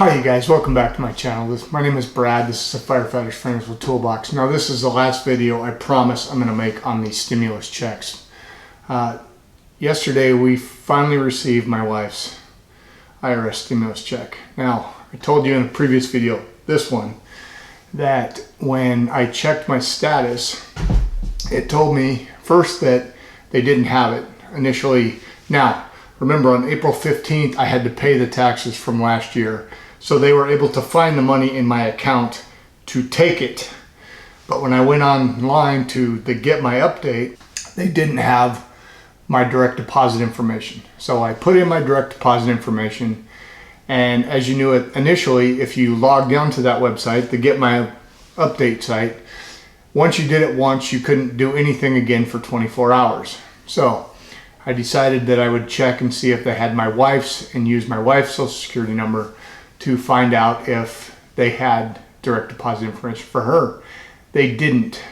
Hi you guys, welcome back to my channel. My name is Brad. This is a Firefighter's Financial Toolbox. Now this is the last video I promise I'm going to make on these stimulus checks. Yesterday we finally received my wife's IRS stimulus check. Now I told you in a previous video, this one, that when I checked my status, it told me first that they didn't have it initially. Now remember, on April 15th I had to pay the taxes from last year. So they were able to find the money in my account to take it. But when I went online to get my update, they didn't have my direct deposit information. So I put in my direct deposit information, and as you knew it initially, if you logged onto that website, the Get My Update site, once you did it once, you couldn't do anything again for 24 hours. So I decided that I would check and see if they had my wife's and use my wife's social security number to find out if they had direct deposit information for her. They didn't.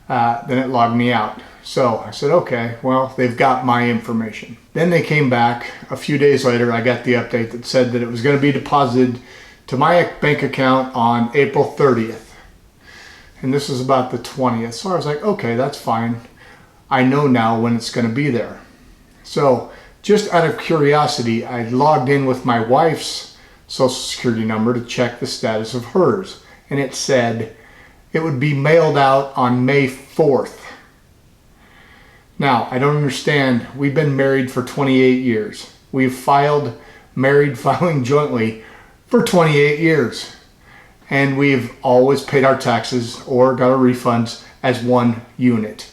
Then it logged me out. So I said, okay, well, they've got my information. Then they came back a few days later. I got the update that said that it was going to be deposited to my bank account on April 30th. And this was about the 20th. So I was like, okay, that's fine. I know now when it's going to be there. So just out of curiosity, I logged in with my wife's social security number to check the status of hers, and it said it would be mailed out on May 4th. Now I don't understand. We've been married for 28 years. We've filing jointly for 28 years, and we've always paid our taxes or got our refunds as one unit.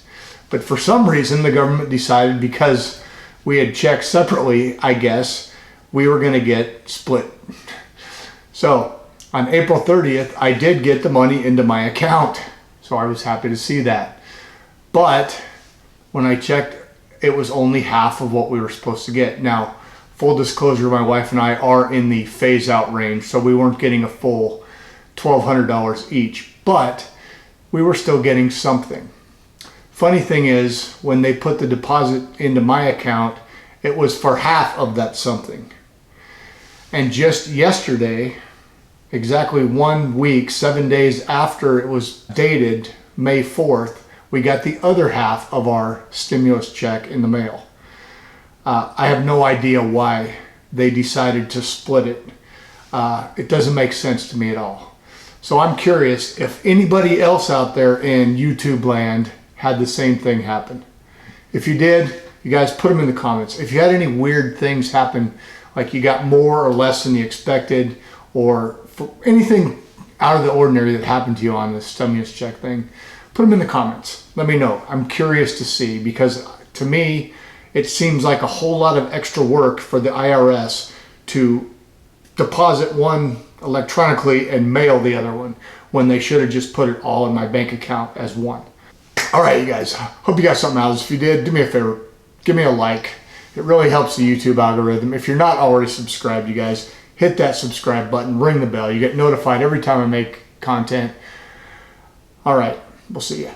But for some reason the government decided, because we had checked separately, I guess, we were going to get split. So on April 30th, I did get the money into my account. So I was happy to see that. But when I checked, it was only half of what we were supposed to get. Now, full disclosure, my wife and I are in the phase out range, so we weren't getting a full $1,200 each, but we were still getting something. Funny thing is, when they put the deposit into my account, it was for half of that something. And just yesterday, exactly 1 week, 7 days after it was dated, May 4th, we got the other half of our stimulus check in the mail. I have no idea why they decided to split it. It doesn't make sense to me at all. So I'm curious if anybody else out there in YouTube land had the same thing happen. If you did, you guys put them in the comments. If you had any weird things happen, like you got more or less than you expected, or for anything out of the ordinary that happened to you on the stimulus check thing, put them in the comments. Let me know. I'm curious to see, because to me, it seems like a whole lot of extra work for the IRS to deposit one electronically and mail the other one, when they should have just put it all in my bank account as one. All right, you guys, hope you got something out of this. If you did, do me a favor, give me a like. It really helps the YouTube algorithm. If you're not already subscribed, you guys, hit that subscribe button, ring the bell. You get notified every time I make content. All right, we'll see ya.